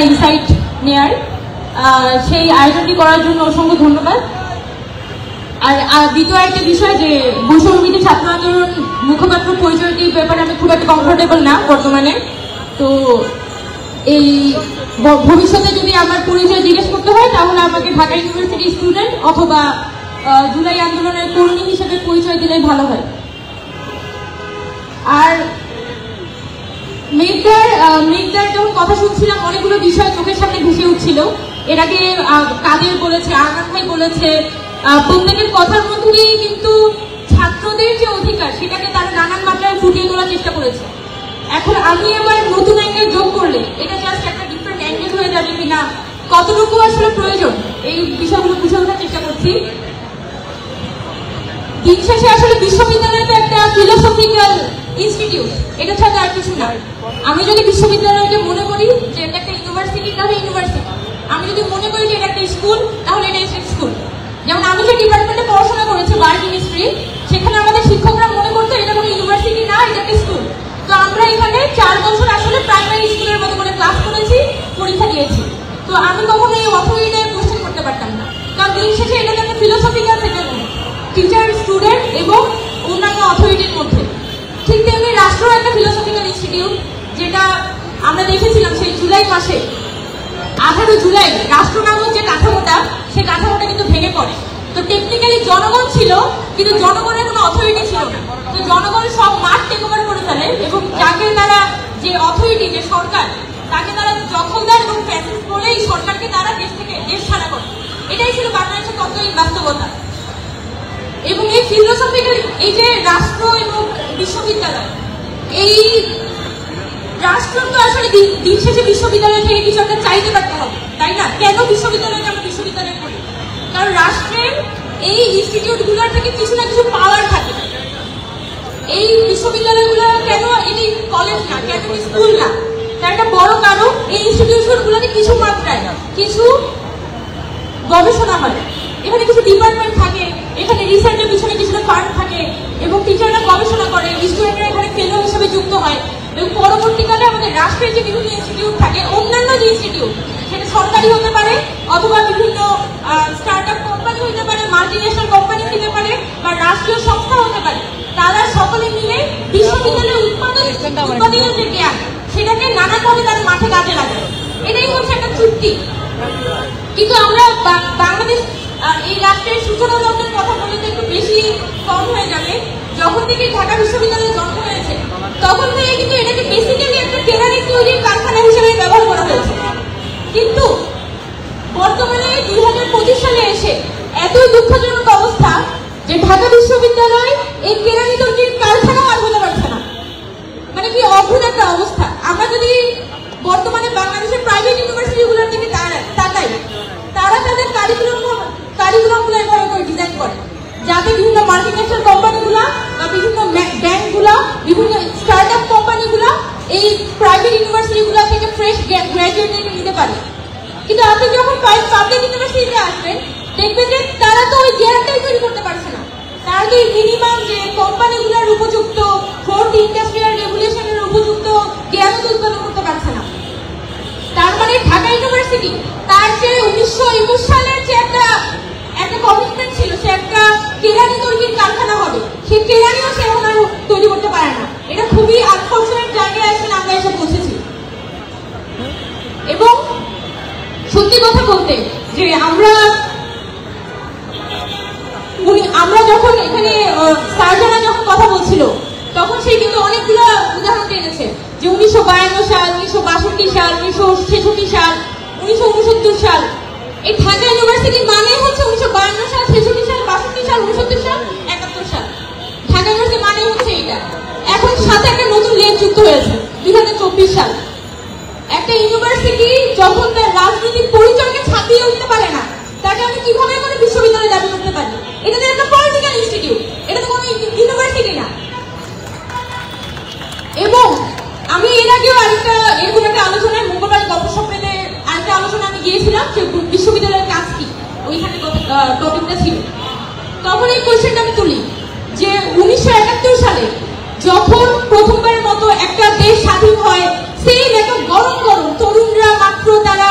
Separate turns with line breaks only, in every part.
Insight নেয়ার, সেই আয়োজনটি করার জন্য অসংখ্য ধন্যবাদ। আর দ্বিতীয় একটা বিষয় যে বৈষম্যবিরোধী ছাত্র আন্দোলন মুখপাত্র পরিচয়টির ব্যাপারে আমি খুব একটা কমফোর্টেবল না বর্তমানে। তো এই ভবিষ্যতে যদি আমার পরিচয় জিজ্ঞেস করতে হয় তাহলে আমাকে ঢাকা ইউনিভার্সিটি স্টুডেন্ট অথবা জুলাই আন্দোলনের কর্মী হিসেবে পরিচয় দিলে ভালো হয়। আর মেঘদার যখন কথা শুনছিলাম অনেকগুলো বিষয় চোখের সামনে ভেসে উঠছিল। এর আগে কাদের বলেছে, আরমান ভাই বলেছে, প্রত্যেকের কথার মধ্যে দিয়ে কিন্তু ছাত্রদের যে অধিকার সেটাকে তারা নানান মাত্রায় ফুটিয়ে তোলার চেষ্টা করেছে। এখন আমি আবার নতুন অ্যাঙ্গেল যোগ করলে এটা জাস্ট একটা ডিফারেন্ট অ্যাঙ্গেল হয়ে যাবে কিনা, কতটুকু আসলে প্রয়োজন, এই বিষয়গুলো বুঝে ওঠার চেষ্টা করছি। দিন শেষে আসলে বিশ্ববিদ্যালয় তো একটা ফিলোসফিক্যাল ইনস্টিটিউট, এটা ছাড়া আর কিছু না। আমি যদি বিশ্ববিদ্যালয়কে মনে করি যে এটা একটা ইউনিভার্সিটি তাহলে ইউনিভার্সিটি, আমি যদি মনে করি যে এটা একটা স্কুল তাহলে এটা একটা স্কুল। যেমন আমি যে ডিপার্টমেন্টে পড়াশোনা করেছি বায়োকেমিস্ট্রি, সেখানে আমাদের শিক্ষকরা মনে করতো এটা কোনো ইউনিভার্সিটি না, এটা একটা স্কুল। তো আমরা এখানে 4 বছর আসলে প্রাইমারি স্কুলের মতো করে ক্লাস করেছি, পরীক্ষা দিয়েছি। তো আমি কখনো এই অথরিটিকে কোশ্চেন করতে পারতাম না, কারণ দিন শেষে এটা একটা ফিলোসফিক্যাল সেটেলমেন্ট টিচার, স্টুডেন্ট এবং অন্যান্য অথরিটির মধ্যে। ঠিক তেমনি রাষ্ট্র একটা ফিলোসফিক্যাল ইনস্টিটিউট, যেটা আমরা দেখেছিলাম সেই জুলাই মাসে 18 জুলাই রাষ্ট্র নামক যে কাঠামোটা, সেই কাঠামোটা কিন্তু ভেঙে পড়ে। তো টেকনিক্যালি জনগণ ছিল, কিন্তু জনগণের কোনো অথরিটি ছিল না। তো জনগণ সব মাঠ টেক ওভার করে ফেলে এবং যাকে তারা যে অথরিটি, যে সরকার, তাকে তারা দখলদার এবং ফ্যাসিস্ট বলে এই সরকারকে তারা দেশ ছাড়া করে। এটাই ছিল বাংলাদেশের তৎকালীন বাস্তবতা। এবং এই ফিলোসফিক্যাল এই যে রাষ্ট্র এবং বিশ্ববিদ্যালয়, এই রাষ্ট্র তো আসলে দিন শেষে বিশ্ববিদ্যালয় থেকে কিছু একটা চাইতে পারতে হবে, তাই না? কেন বিশ্ববিদ্যালয়কে আমরা বিশ্ববিদ্যালয় করি? কারণ রাষ্ট্রের এই ইনস্টিটিউট গুলোর থেকে কিছু না কিছু পাওয়ার থাকে। এই বিশ্ববিদ্যালয়গুলো কেন এটি কলেজ না, কেন স্কুল না, তার একটা বড় কারণ এই ইনস্টিটিউশন গুলোতে কিছু মাত্রায় কিছু গবেষণা হয়, এখানে কিছু ডিপার্টমেন্ট থাকে, এখানে রিসার্চের পিছনে কিছুটা ফান্ড থাকে এবং টিচাররা গবেষণা করে, স্টুডেন্টরা এখানে ফেলো হিসেবে যুক্ত হয়। এবং পরবর্তীকালে আমাদের রাষ্ট্রের যে বিভিন্ন ইনস্টিটিউট থাকে, অন্যান্য যে ইনস্টিটিউট, সেটা সরকারি হতে পারে অথবা বিভিন্ন স্টার্ট আপ কোম্পানি হতে পারে, মাল্টিন্যাশনাল কোম্পানি হতে পারে বা রাষ্ট্রীয় সংস্থা হতে পারে, তারা সকলে মিলে বিশ্ববিদ্যালয়ের উৎপাদনের যে জ্ঞান সেটাকে নানানভাবে তারা মাঠে কাজে লাগায়। এটাই হচ্ছে একটা চুক্তি। কিন্তু আমরা বাংলাদেশ এই রাষ্ট্রের সূচনা লগ্নের কথা বললে তো একটু বেশি কম হয়ে যাবে। যখন থেকে ঢাকা বিশ্ববিদ্যালয়ের জন্ম হয়েছে তখন থেকে কিন্তু এটাকে বেসিক্যালি একটা কেরানি তৈরির কারখানা হিসেবে ব্যবহার করা হয়েছে। কিন্তু বর্তমানে 2025 সালে এসে এতই দুঃখজনক অবস্থা যে ঢাকা বিশ্ববিদ্যালয় এই কেরানি তৈরির কারখানা আর হতে পারছে না। মানে কি অদ্ভুত একটা অবস্থা। আমরা যদি বর্তমানে বাংলাদেশের প্রাইভেট ইউনিভার্সিটি গুলোর দিকে তাকাই, তারা তাদের কারিকুলামগুলো এভাবে করে ডিজাইন করে যাতে বিভিন্ন মাল্টিন্যাশনাল কোম্পানিগুলা বা বিভিন্ন ব্যাংকগুলা, বিভিন্ন স্টার্ট আপ কোম্পানিগুলা এই প্রাইভেট ইউনিভার্সিটিগুলো থেকে ফ্রেশ গ্র্যাজুয়েটদেরকে নিতে পারে। কিন্তু আপনি যখন পাবলিক ইউনিভার্সিটিতে আসবেন দেখবেন যে তারা তো ওই জ্ঞানটাই তৈরি করতে পারছে না। তারা তো মিনিমাম যে কোম্পানিগুলোর উপযুক্ত ফোর্থ ইন্ডাস্ট্রিয়াল রেগুলেশনের উপযুক্ত জ্ঞান তো উৎপন্ন করতে পারছে না। তার মানে ঢাকা ইউনিভার্সিটি তার যে 1921 সালের যে একটা কমিটমেন্ট ছিল, সে একটা কেরানি তৈরির কারখানা হবে, সেই কেরানিও সে এখন আর তৈরি করতে পারে না। এটা খুবই আনফরচুনেট জায়গায় আসলে আমরা এসে পৌঁছেছি। এবং সত্যি কথা বলতে যে আমরা যখন এখানে সার্জনা যখন কথা বলছিল তখন সে কিন্তু অনেকগুলো উদাহরণ টেনেছে যে 1952 সাল, 1962 সাল, 1966 সাল, 1969 সাল। এই ঢাকা ইউনিভার্সিটি মানে হচ্ছে 1952 সাল, 66 সাল, 62 সাল, 69 সাল, 71 সাল। ঢাকা ইউনিভার্সিটি মানে হচ্ছে এটা। এখন সাথে একটা নতুন লেখ যুক্ত হয়েছে 2024 সাল। একটা ইউনিভার্সিটি যখন তার রাজনৈতিক পরিচয়কে ছাপিয়ে উঠতে পারে না, তাকে আমি কিভাবে করে বিশ্ববিদ্যালয়ে দাবি করতে পারি? এটা তো একটা পলিটিক্যাল ইনস্টিটিউট, এটা তো কোনো ইউনিভার্সিটি না। এবং আমি এর আগেও এরকম একটা আলোচনায় মঙ্গলবার গল্পসম্মেলনে আরেকটা আলোচনা আমি গিয়েছিলাম যে বিশ্ববিদ্যালয়ের কাজ কি, ওইখানে টপিকটা ছিল। তখন এই কোয়েশ্চেনটা আমি তুলি যে 1971 সালে যখন প্রথমবারের মতো একটা দেশ স্বাধীন হয়, সেই একটা গরম তরুণরা মাত্র তারা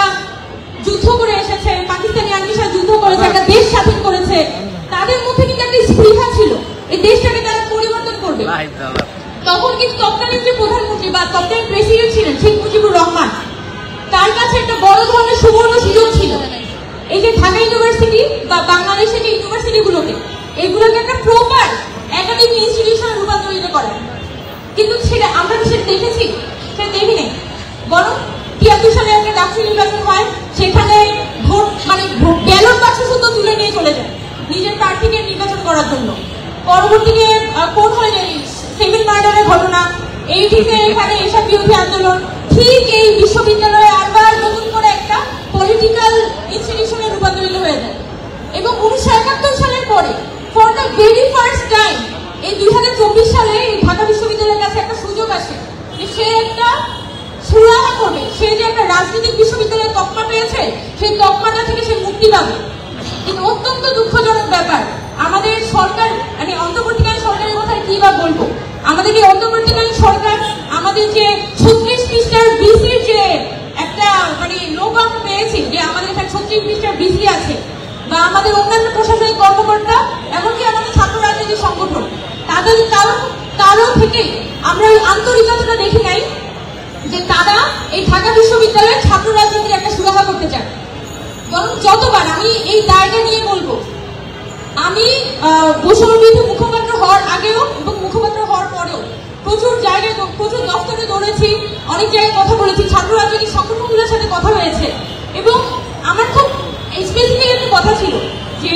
এগুলোকে একটা প্রপার একাডেমিক ইনস্টিটিউশনে রূপান্তরিত করা। কিন্তু সেটা আমরা কি সেটা দেখেছি? সেটা দেখি নাই। বরং 73 সালে একটা ডাকসু নির্বাচন হয়, সেখানে ভোট মানে ব্যালট বাক্স শুধু তুলে নিয়ে চলে যায় নিজের প্রার্থীকে নির্বাচন করার জন্য। পরবর্তীতে কোর্ট হয়ে যায় 7 মার্ডারের ঘটনা, এই থেকে এখানে এসব বিরোধী আন্দোলন। ঠিক এই বিশ্ববিদ্যালয়ে আবার নতুন করে একটা পলিটিক্যাল ইনস্টিটিউশনে রূপান্তরিত হয়ে যায়। এবং 1971 সালের পরে for the very first time এই 2024 সালে ঢাকা বিশ্ববিদ্যালয়ের কাছে একটা সুযোগ আসে যে সে একটা সুরাহা করবে। সে যে একটা রাজনৈতিক বিশ্ববিদ্যালয়ের তকমা পেয়েছে, সেই তকমাটা থেকে সে মুক্তি পাবে। কিন্তু অত্যন্ত দুঃখজনক ব্যাপার, আমাদের সরকার মানে অন্তর্বর্তীকালীন সরকারের কথা কি বা বলবো, আমাদের এই অন্তর্বর্তীকালীন সরকার আমাদের যে 36 পৃষ্ঠার বিসির যে একটা মানে লোক আমরা পেয়েছি, যে আমাদের এখানে 36 পৃষ্ঠার বিসি আছে, বা আমাদের অন্যান্য প্রশাসনিক কর্মকর্তা, এমনকি আমাদের ছাত্র রাজনৈতিক সংগঠন, তাদের কারো থেকে আমরা ওই আন্তরিকতাটা দেখি নাই যে তারা এই ঢাকা বিশ্ববিদ্যালয়ের ছাত্র রাজনীতির একটা সুরাহা করতে চায়। বরং যতবার আমি এই দায়টা নিয়ে বলবো, আমি বৈষম্যবিরোধী মুখপাত্র হওয়ার আগেও এবং মুখপাত্র হওয়ার পরেও প্রচুর জায়গায় প্রচুর দপ্তরে দৌড়েছি, অনেক জায়গায় কথা বলেছি, ছাত্র রাজনৈতিক সংগঠনগুলোর সাথে কথা হয়েছে। এবং আমার খুব স্পেসিফিক একটা কথা ছিল যে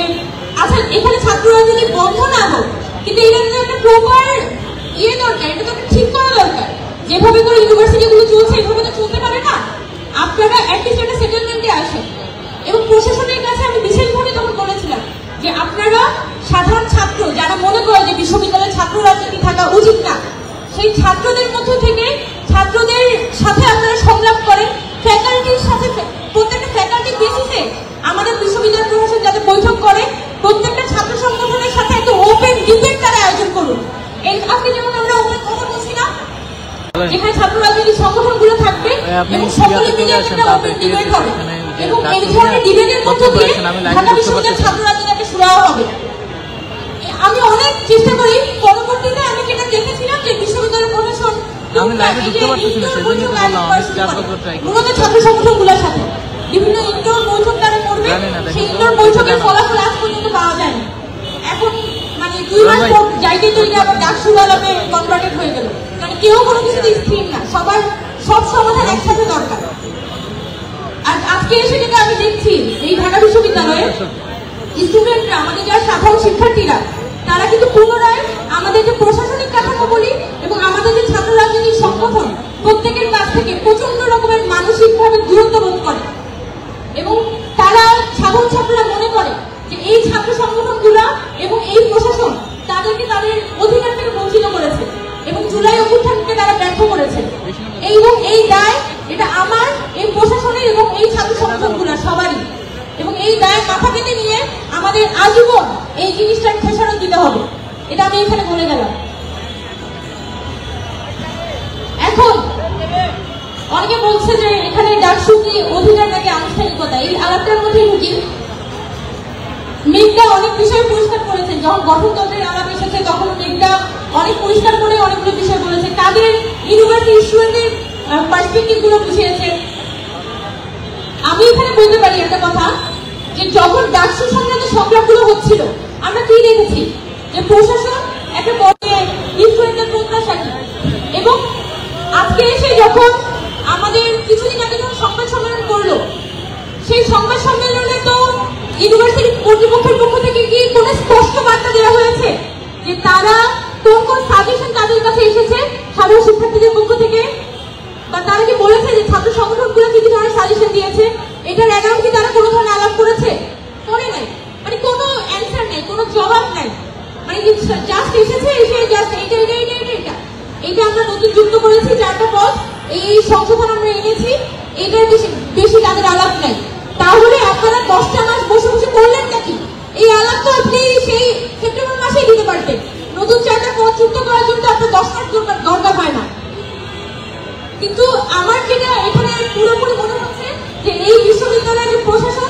আচ্ছা এখানে ছাত্র রাজনীতি বন্ধ না হোক, কিন্তু এটা তো একটা প্রপার দরকার, এটা তো একটা ঠিক করা দরকার। যেভাবে করে ইউনিভার্সিটিগুলো চলছে এভাবে তো চলতে পারে না। আপনারা অ্যাটলিস্ট একটা সেটেলমেন্টে আসেন। এবং প্রশাসনের কাছে আমি বিশেষভাবে তখন বলেছিলাম যে আপনারা সাধারণ ছাত্র যারা মনে করে যে বিশ্ববিদ্যালয়ে ছাত্র রাজনীতি থাকা উচিত না, সেই ছাত্রদের মধ্য থেকে ছাত্রদের সাথে আপনারা সংলাপ করেন, ফ্যাকাল্টির সাথে প্রত্যেকটা ফ্যাকাল্টি বেসিসে আমাদের বিশ্ববিদ্যালয় প্রশাসন যাতে বৈঠক করে, প্রত্যেকটা ছাত্র সংগঠনের সাথে একটা ওপেন ডিবেট তারা আয়োজন করুন। এই আজকে যেমন আমরা ওপেন কথা বলছি না, যেখানে ছাত্র রাজনৈতিক সংগঠনগুলো থাকবে এবং সকলে মিলে একটা ওপেন ডিবেট হবে, এবং এই ধরনের ডিবেটের মধ্য দিয়ে ঢাকা বিশ্ববিদ্যালয়ের ছাত্র রাজনীতি একটা সুরাহা হবে। আমি অনেক চেষ্টা করি, পরবর্তীতে আমি যেটা দেখেছিলাম যে বিশ্ববিদ্যালয় প্রশাসন মূলত ছাত্র সংগঠনগুলোর সাথে বিভিন্ন ইনডোর বৈঠক তারা করবে, সেই ইনডোর বৈঠকের ফলাফল আজ পর্যন্ত পাওয়া যায় না। এখন মানে 2 মাস পর যাইতে তৈরি আবার ডাকসু আলাপে কনভার্টেড হয়ে গেল। মানে কেউ কোনো কিছুতে স্থির না, সবার সব সমাধান একসাথে দরকার। আর আজকে এসে যেটা আমি দেখছি এই ঢাকা বিশ্ববিদ্যালয়ে স্টুডেন্টরা, আমাদের যারা সাধারণ শিক্ষার্থীরা, তারা কিন্তু পুনরায় আমাদের যে প্রশাসনিক কাঠামো বলি এবং আমাদের যে ছাত্র রাজনৈতিক সংগঠন, প্রত্যেকের কাছ থেকে প্রচন্ড রকমের মানসিকভাবে দূরত্ব বোধ করে। এবং তারা সাধারণ ছাত্ররা মনে করে যে এই ছাত্র সংগঠনগুলো এবং এই প্রশাসন তাদেরকে তাদের অধিকার থেকে বঞ্চিত করেছে এবং জুলাই অভ্যুত্থানকে তারা ব্যর্থ করেছে। এবং এই দায় এটা আমার, এই প্রশাসনের এবং এই ছাত্র সংগঠনগুলোর সবারই। এবং এই দায় মাথা পেতে নিয়ে আমাদের আজীবন এই জিনিসটার খেসারত দিতে হবে, এটা আমি এখানে বলে গেলাম। এখন অনেকে বলছে যে এখানে ডাকসু কি অধিকার নাকি আনুষ্ঠানিকতা, এই আলাপটার মধ্যে ঢুকি। মেঘটা অনেক বিষয় পরিষ্কার করেছে, যখন গঠনতন্ত্রের আলাপ এসেছে তখন মেঘটা অনেক পরিষ্কার করে অনেকগুলো বিষয় বলেছে, তাদের ইউনিভার্সিটি স্টুডেন্টদের পার্সপেক্টিভ গুলো বুঝিয়েছে। আমি এখানে বলতে পারি একটা কথা, যে যখন ডাকসু সংক্রান্ত সংলাপগুলো হচ্ছিল আমরা কি দেখেছি যে প্রশাসন একটা পথে ইনফ্লুয়েন্সের প্রত্যাশা কি, এবং আজকে এসে যখন আমাদের কিছুদিন আগে যখন সংবাদ সম্মেলন করলো, সেই সংবাদ সম্মেলনে তো ইউনিভার্সিটি কর্তৃপক্ষের পক্ষ থেকে কি কোনো স্পষ্ট বার্তা দেওয়া হয়েছে যে তারা কোন কোন সাজেশন তাদের কাছে এসেছে সাধারণ শিক্ষার্থীদের পক্ষ থেকে, বা তারা কি বলেছে যে ছাত্র সংগঠনগুলো কি ধরনের সাজেশন দিয়েছে, এটার অ্যারাউন্ড কি তারা কোনো ধরনের আলাপ করেছে? করে নাই। মানে কোনো অ্যান্সার নেই, কোনো জবাব নাই। মানে জাস্ট এসেছে, এসে জাস্ট এইটা আমরা নতুন যুক্ত করেছি 4টা পদ, এই সংশোধন আমরা এনেছি, এটার বেশি তাদের আলাপ নাই। তাহলে আপনারা 10টা মাস বসে বসে করলেন নাকি? এই আলাপ তো আপনি সেই সেপ্টেম্বর মাসেই দিতে পারতেন। নতুন 4টা পদ যুক্ত করার জন্য আপনার 10 মাস দরকার হয় না। কিন্তু আমার যেটা এখানে পুরোপুরি মনে হচ্ছে যে এই বিশ্ববিদ্যালয়ের যে প্রশাসন,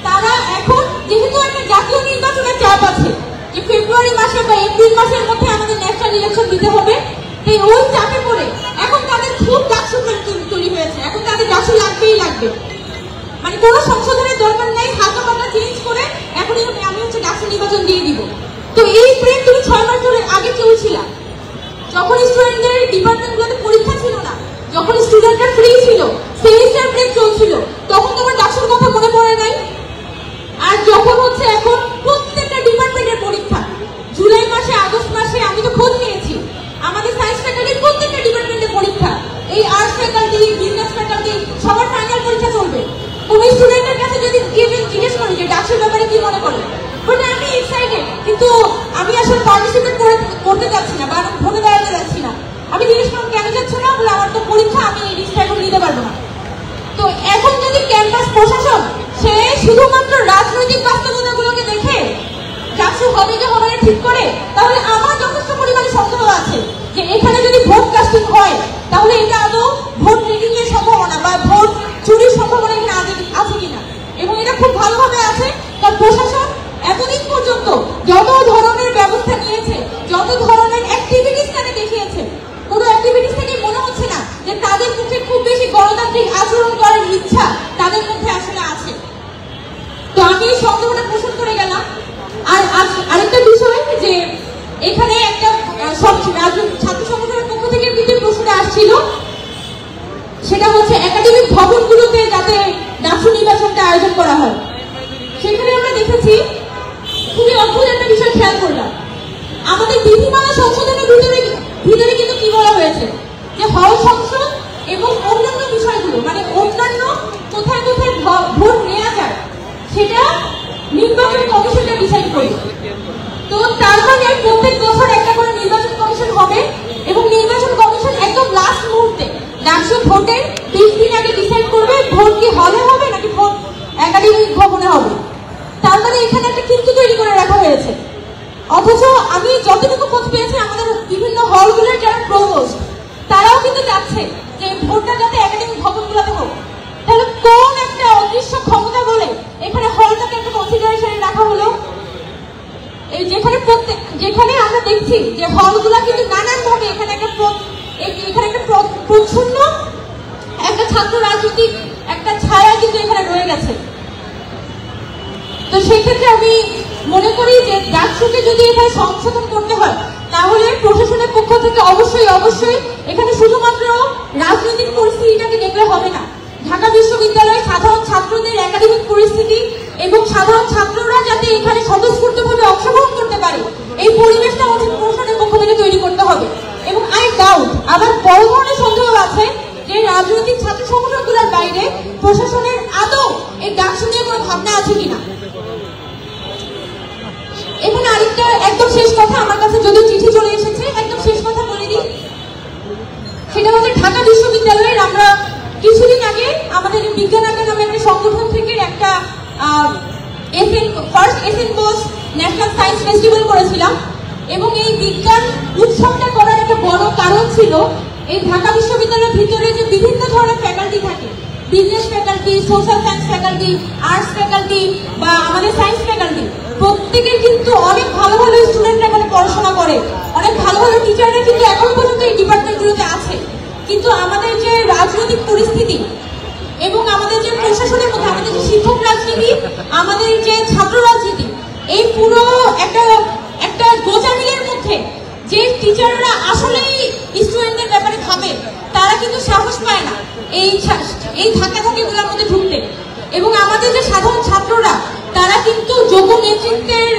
তারা এখন যেহেতু একটা জাতীয় নির্বাচনের চাপ আছে যে ফেব্রুয়ারি মাসে বা এপ্রিল মাসের মধ্যে আমাদের ন্যাশনাল ইলেকশন দিতে হবে, তাই ওই চাপে পড়ে এখন তাদের খুব ডাকসু তৈরি হয়েছে, এখন তাদের ডাকসু লাগবেই লাগবে। মানে কোনো সংশোধনের দরকার নেই, হালকা পাতলা চেঞ্জ করে এখনই আমি হচ্ছে ডাকসু নির্বাচন দিয়ে দিব। তো এই প্রেম তুমি 6 মাস ধরে আগে চলছিল, যখন স্টুডেন্টদের ডিপার্টমেন্টগুলোতে পরীক্ষা ছিল না, যখন স্টুডেন্টরা ফ্রি ছিল, সেমিস্টার ব্রেক চলছিল, তখন তোমার ডাকসুর কথা মনে পড়ে নাই? আর যখন হচ্ছে এখন প্রত্যেকটা ডিপার্টমেন্টের পরীক্ষা, জুলাই মাসে আগস্ট মাসে আমি তো খোঁজ নিয়েছি, আমাদের সায়েন্স ফ্যাকাল্টির প্রত্যেকটা ডিপার্টমেন্টের পরীক্ষা, এই আর্টস ফ্যাকাল্টি, বিজনেস ফ্যাকাল্টি সবার ফাইনাল পরীক্ষা চলবে। কোন স্টুডেন্টের কাছে যদি জিজ্ঞেস করি যে ডাকসুর ব্যাপারে কি মনে করে, বলে আমি এক্সাইটেড, কিন্তু আমি আসলে পার্টিসিপেট করতে যাচ্ছি না বা ভোটে দাঁড়াতে যাচ্ছি না। আমি জিজ্ঞেস করলাম কেন যাচ্ছ না, বলে আমার তো পরীক্ষা, আমি এই রিস্কটা এখন নিতে পারবো না। তো এখন যদি ক্যাম্পাস প্রশাসন সে শুধুমাত্র রাজনৈতিক বাস্তবতাগুলোকে দেখে ডাকসু হবে কি হবে না ঠিক করে, তাহলে আমার যথেষ্ট পরিমাণে সন্দেহ আছে যে এখানে যদি ভোট কাস্টিং হয় তাহলে এটা আদৌ ভোট রিডিং এর সম্ভাবনা বা ভোট চুরির সম্ভাবনা এখানে আছে কিনা। এবং এটা খুব ভালোভাবে আছে, কারণ প্রশাসন এতদিন পর্যন্ত যত ধরনের ব্যবস্থা নিয়েছে, যত ধরনের অ্যাক্টিভিটিস তারা দেখিয়েছে, কোনো অ্যাক্টিভিটিস থেকে মনে হচ্ছে না যে তাদের মুখে খুব বেশি গণতান্ত্রিক আচরণ করার ইচ্ছা তাদের মধ্যে আসলে আছে। তো আমি এই সন্দেহটা পোষণ করে গেলাম। আর আরেকটা বিষয় যে এখানে একটা ছাত্র সংগঠনের পক্ষ থেকে কিন্তু প্রশ্নটা আসছিল, সেটা হচ্ছে একাডেমিক ভবনগুলোতে যাতে ডাকসু নির্বাচনটা আয়োজন করা হয়। সেখানে আমরা দেখেছি খুবই অদ্ভুত একটা বিষয় খেয়াল করলাম, আমাদের বিধিমালা সংশোধনের ভিতরে কিন্তু কি বলা হয়েছে যে হল সংসদ এবং অন্যান্য বিষয়গুলো, মানে অন্যান্য কোথায় কোথায় ভোট নেওয়া যায় সেটা নির্বাচন কমিশনটা ডিসাইড করবে। তো তার মানে প্রত্যেক বছর একটা করে নির্বাচন কমিশন হবে এবং নির্বাচন কমিশন একদম লাস্ট মুহূর্তে ডাকসু ভোটের 20 দিন আগে ডিসাইড করবে ভোট কি হলে হবে নাকি ভোট একাডেমিক ভবনে হবে। তার মানে এখানে একটা কিন্তু তৈরি করে রাখা হয়েছে। অথচ আমি যতটুকু খোঁজ পেয়েছি আমাদের বিভিন্ন হলগুলোর যারা প্রভোস্ট তারাও কিন্তু চাচ্ছে যে ভোটটা যাতে একাডেমিক ভবনগুলোতে হোক। তাহলে কোন একটা অদৃশ্য ক্ষমতা বলে এখানে হলটাকে একটা কনসিডারেশনে রাখা হলো, এই যেখানে আমরা দেখছি যে হলগুলা কিন্তু নানান ভাবে এখানে একটা প্রচ্ছন্ন একটা ছাত্র রাজনৈতিক একটা ছায়া কিন্তু এখানে রয়ে গেছে। তো সেক্ষেত্রে আমি মনে করি যে ডাকসুকে যদি এখানে সংশোধন করতে হয় তাহলে প্রশাসনের পক্ষ থেকে অবশ্যই এখানে শুধুমাত্র রাজনৈতিক পরিস্থিতিটাকে দেখলে হবে না, ঢাকা বিশ্ববিদ্যালয়ের সাধারণ ছাত্রদের একাডেমিক পরিস্থিতি এবং সাধারণ ছাত্ররা যাতে এখানে স্বতঃস্ফূর্তভাবে অংশগ্রহণ করতে পারে এই পরিবেশটা আমাদের প্রশাসনের পক্ষ থেকে তৈরি করতে হবে। এবং আই ডাউট, আমার বড় ধরনের সন্দেহ আছে যে রাজনৈতিক ছাত্র সংগঠনগুলোর বাইরে প্রশাসনের আদৌ এই ডাকসু নিয়ে কোনো ভাবনা আছে কিনা। এখানে আরেকটা একদম শেষ কথা, আমার কাছে যদি চিঠি চলে এসেছে, একদম শেষ কথা বলে দিই, সেটা হচ্ছে ঢাকা বিশ্ববিদ্যালয়ের আমরা কিছুদিন আগে আমাদের বিজ্ঞান আড্ডা নামে একটা সংগঠন থেকে একটা first SN Bose National Science Festival করেছিলাম। এবং এই বিজ্ঞান উৎসবটা করার একটা বড় কারণ ছিল এই ঢাকা বিশ্ববিদ্যালয়ের ভিতরে যে বিভিন্ন ধরনের ফ্যাকাল্টি থাকে, business faculty, social science faculty, arts faculty বা আমাদের সায়েন্স ফ্যাকাল্টি, প্রত্যেকের কিন্তু অনেক ভালো ভালো স্টুডেন্টরা এখানে পড়াশোনা করে, অনেক ভালো ভালো টিচাররা কিন্তু এখন পর্যন্ত এই ডিপার্টমেন্টগুলোতে আছে। কিন্তু আমাদের যে রাজনৈতিক পরিস্থিতি এবং আমাদের যে প্রশাসনের মধ্যে আমাদের যে শিক্ষক রাজনীতি, আমাদের যে ছাত্র রাজনীতি, এই পুরো একটা গোজামিলের মধ্যে যে টিচাররা আসলেই স্টুডেন্টদের ব্যাপারে ভাবে তারা কিন্তু সাহস পায় না এই ধাক্কাধাক্কিগুলোর মধ্যে ঢুকতে। এবং আমাদের যে সাধারণ ছাত্ররা তারা কিন্তু যোগ্য নেতৃত্বের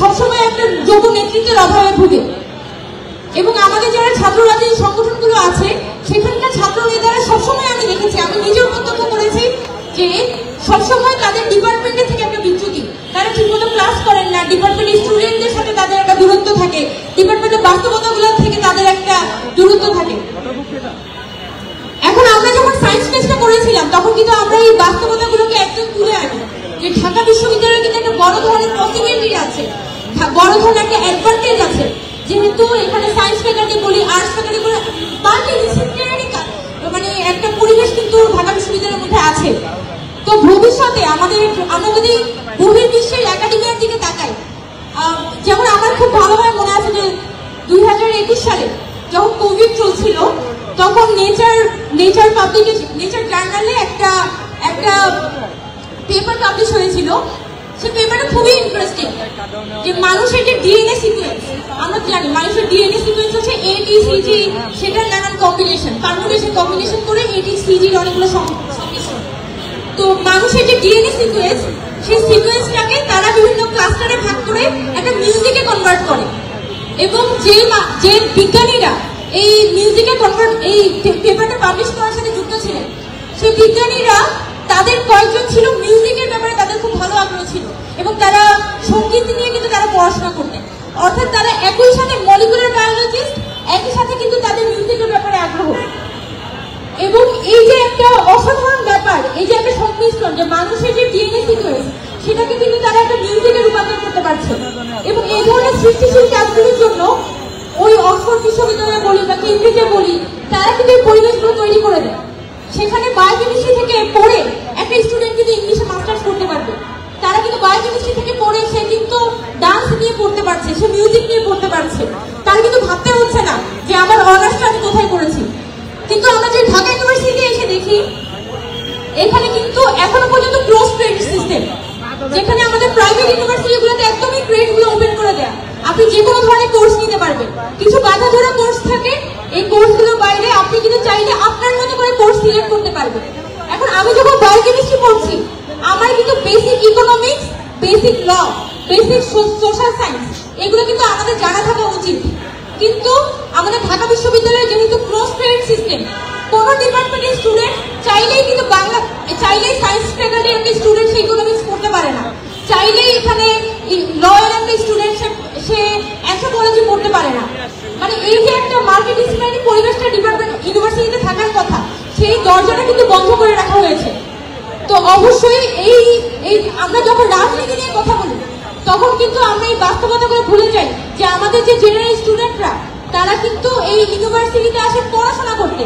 সবসময় একটা যোগ্য নেতৃত্বের অভাবে ভুগে। এবং আমাদের যারা ছাত্র রাজনীতি সংগঠনগুলো আছে সেখানকার ছাত্র নেতারা সবসময় আমি দেখেছি, আমি নিজেও প্রত্যক্ষ করেছি যে সবসময় তাদের ডিপার্টমেন্টের থেকে একটা বিচ্যুতি, তারা ঠিকমতো ক্লাস করেন না, ডিপার্টমেন্টের স্টুডেন্টদের সাথে তাদের একটা দূরত্ব থাকে, ডিপার্টমেন্টের বাস্তবতাগুলো থেকে তাদের একটা দূরত্ব থাকে। এখন আমরা যখন সায়েন্স ফেস্টটা করেছিলাম তখন কিন্তু আমরা এই বাস্তবতাগুলোকে একদম তুলে আনি যে ঢাকা বিশ্ববিদ্যালয়ে কিন্তু একটা বড় ধরনের পসিবিলিটি আছে, বড় ধরনের একটা অ্যাডভান্টেজ আছে, যেহেতু এখানে সায়েন্স ফ্যাকাল্টি বলি, আর্টস ফ্যাকাল্টি বলি, মাল্টিডিসিপ্লিনারি মানে একটা পরিবেশ কিন্তু ঢাকা বিশ্ববিদ্যালয়ের মধ্যে আছে। তো ভবিষ্যতে আমরা যদি বহির্বিশ্বের একাডেমিয়ার দিকে তাকাই, যেমন আমার খুব ভালোভাবে মনে আছে যে 2021 সালে যখন কোভিড চলছিল তখন নেচার জার্নালে একটা পেপার পাবলিশ হয়েছিল সে পেপারটা খুবই ইন্টারেস্টিং, যে মানুষের যে ডিএনএ সিকোয়েন্স, আমরা জানি মানুষের ডিএনএ সিকোয়েন্স হচ্ছে ATCG, সেটার নানান কম্বিনেশন, কম্বিনেশন করে ATCGর অনেকগুলো সংমিশ্রণ। তো মানুষের যে ডিএনএ সিকোয়েন্স, সেই সিকোয়েন্সটাকে তারা বিভিন্ন ক্লাস্টারে ভাগ করে একটা মিউজিকে কনভার্ট করে, এবং যে বিজ্ঞানীরা এই মিউজিকে কনভার্ট এই পেপারটা পাবলিশ করার সাথে যুক্ত ছিলেন, সেই বিজ্ঞানীরা তাদের কয়েকজন ছিল মিউজিকের ব্যাপারে তাদের খুব ভালো আগ্রহ ছিল, এবং তারা সঙ্গীত নিয়ে কিন্তু তারা পড়াশোনা করতেন। অর্থাৎ তারা একই সাথে মলিকুলার বায়োলজিস্ট, একই সাথে কিন্তু তাদের মিউজিকের ব্যাপারে আগ্রহ। এবং এই যে একটা অসাধারণ ব্যাপার, এই যে একটা সংমিশ্রণ, যে মানুষের যে ডিএনএ সিকোয়েন্স, সেটাকে কিন্তু তারা একটা মিউজিকে রূপান্তর করতে পারছে। এবং এই ধরনের সৃষ্টিশীল কাজগুলোর জন্য ওই অক্সফোর্ড বিশ্ববিদ্যালয়ে বলি বা কেমব্রিজে বলি, তারা কিন্তু এই পরিবেশগুলো তৈরি করে দেয়। সেখানে বায়োকেমিস্ট্রি থেকে পড়ে একটা স্টুডেন্ট কিন্তু ইংলিশে মাস্টার্স করতে পারবে। তারা কিন্তু বায়োকেমিস্ট্রি থেকে পড়ে সে কিন্তু ডান্স নিয়ে পড়তে পারছে, সে মিউজিক নিয়ে পড়তে পারছে। তার কিন্তু ভাবতে হচ্ছে না যে আমার অনার্সটা আমি কোথায় করেছি। কিন্তু আমরা যে ঢাকা ইউনিভার্সিটিতে এসে দেখি, এখানে কিন্তু এখনো পর্যন্ত ক্লোজ ক্রেডিট সিস্টেম, যেখানে আমাদের প্রাইভেট ইউনিভার্সিটিগুলোতে একদমই ক্রেডিটগুলো ওপেন করে দেয়া, আপনি যে কোনো ধরনের কোর্স নিতে পারবেন। কিছু বাধা ধরা কোর্স থাকে, এই কোর্সগুলোর বাইরে আপনি কিন্তু চাইলে আপনার মতো করে কোর্স সিলেক্ট করতে পারবেন। এখন আমি যখন বায়োকেমিস্ট্রি পড়ছি, আমার কিন্তু বেসিক ইকোনমিক্স, বেসিক ল, বেসিক সোশ্যাল সায়েন্স, এগুলো কিন্তু আমাদের জানা থাকা উচিত। কিন্তু আমাদের ঢাকা বিশ্ববিদ্যালয়ে যেহেতু ক্লোজ ক্রেডিট সিস্টেম, কোন ডিপার্টমেন্টের স্টুডেন্ট চাইলেই কিন্তু চাইলেই সায়েন্স ফ্যাকাল্টির একটা স্টুডেন্ট সে ইকোনমিক্স পড়তে পারে না, চাইলেই এখানে ল এর একটা স্টুডেন্ট সে অ্যানথ্রোপোলজি পড়তে পারে না। মানে এই যে একটা মাল্টিডিসিপ্লিনারি পরিবেশটা ডিপার্টমেন্ট ইউনিভার্সিটিতে থাকার কথা, সেই দরজাটা কিন্তু বন্ধ করে রাখা হয়েছে। তো অবশ্যই এই আমরা যখন রাজনীতি নিয়ে কথা বলি, তখন কিন্তু আমরা এই বাস্তবতাগুলো ভুলে যাই যে আমাদের যে জেনারেল স্টুডেন্টরা, তারা কিন্তু এই ইউনিভার্সিটিতে আসে পড়াশোনা করতে।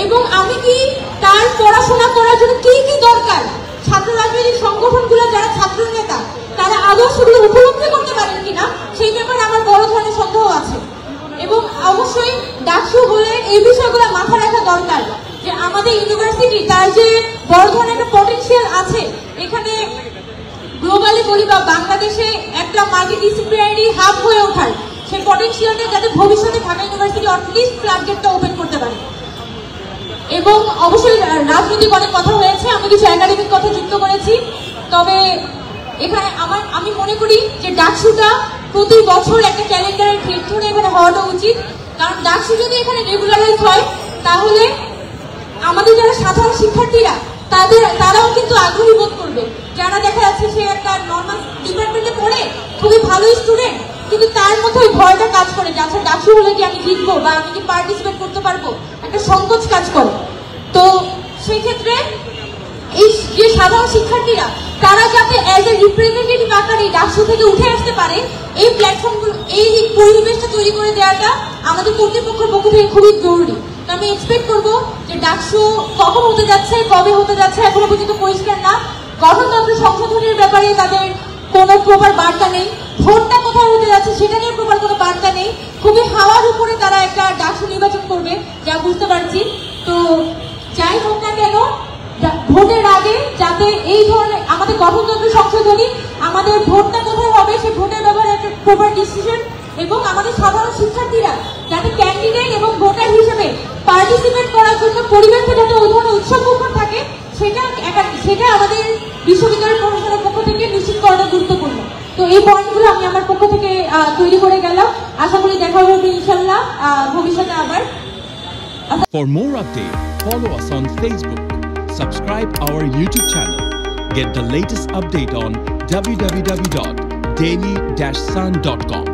এবং আমি কি তার পড়াশোনা করার জন্য কি কি দরকার, ছাত্র রাজনৈতিক সংগঠনগুলো যারা ছাত্র নেতা, তারা আদৌ সেগুলো উপলব্ধি করতে পারেন কিনা, সেই ব্যাপারে আমার বড় ধরনের সন্দেহ আছে। এবং অবশ্যই ডাকসু হলে এই বিষয়গুলো মাথায় রাখা দরকার, যে আমাদের ইউনিভার্সিটি তার যে বড় ধরনের একটা পটেনশিয়াল আছে, এখানে গ্লোবালি বলি বা বাংলাদেশে একটা মাল্টিডিসিপ্লিনারি হাব হয়ে ওঠার সেই পটেনশিয়ালটা যাতে ভবিষ্যতে ঢাকা ইউনিভার্সিটি অ্যাটলিস্ট ফ্ল্যাগগেটটা ওপেন করতে পারে। এবং অবশ্যই রাজনৈতিক অনেক কথা হয়েছে, আমি কিছু একাডেমিক কথা যুক্ত করেছি। তবে এখানে আমি মনে করি যে ডাকসুটা প্রতি বছর একটা ক্যালেন্ডারের ডেট ধরে এখানে হওয়াটা উচিত। কারণ ডাকসু যদি এখানে রেগুলারাইজ হয়, তাহলে আমাদের যারা সাধারণ শিক্ষার্থীরা তারাও কিন্তু আগ্রহী বোধ করবে। যারা দেখা যাচ্ছে সে একটা নর্মাল ডিপার্টমেন্টে পড়ে, খুবই ভালো স্টুডেন্ট, কিন্তু তার মধ্যে ওই ভয়টা কাজ করে যে আচ্ছা ডাকসু হলে কি আমি জিতবো বা আমি কি পার্টিসিপেট করতে পারবো, একটা সংকোচ কাজ করে। তো সেই ক্ষেত্রে এই যে সাধারণ শিক্ষার্থীরা, তারা যাতে অ্যাজ এ রিপ্রেজেন্টেটিভ আকারে ডাকসু থেকে উঠে আসতে পারে, এই প্ল্যাটফর্মগুলো, এই পরিবেশটা তৈরি করে দেওয়াটা আমাদের কর্তৃপক্ষের পক্ষ থেকে খুবই জরুরি। তো আমি এক্সপেক্ট করবো যে ডাকসু কখন হতে যাচ্ছে, কবে হতে যাচ্ছে এখনো পর্যন্ত পরিষ্কার না। গঠনতন্ত্র সংশোধনের ব্যাপারে তাদের কোনো প্রপার বার্তা নেই, ভোটটা কোথায় হতে যাচ্ছে সেটা নিয়ে প্রপার কোনো বার্তা নেই। খুবই হাওয়ার উপরে তারা একটা ডাকসু নির্বাচন করবে, যা বুঝতে পারছি। তো যাই হোক না কেন, ভোটের আগে যাতে এই ধরনের আমাদের গঠনতন্ত্র সংশোধনী, আমাদের ভোটটা কোথায় হবে সেই ভোটের ব্যাপারে একটা প্রপার ডিসিশন, এবং আমাদের সাধারণ শিক্ষার্থীরা যাতে ক্যান্ডিডেট এবং ভোটার হিসেবে পার্টিসিপেট করার জন্য পরিবেশে যাতে ওই ধরনের উৎসব মুখর থাকে, সেটা আমাদের বিশ্ববিদ্যালয় প্রশাসনের পক্ষ থেকে নিশ্চিত করাটা গুরুত্বপূর্ণ। তো এই পয়েন্টগুলো আমি আমার পক্ষ থেকে তৈরি করে গেলাম। আশা করি দেখা হবে ইনশাল্লাহ ভবিষ্যতে আবার।
For more updates, follow us on Facebook, subscribe our YouTube channel, get the latest update on www.daily-sun.com.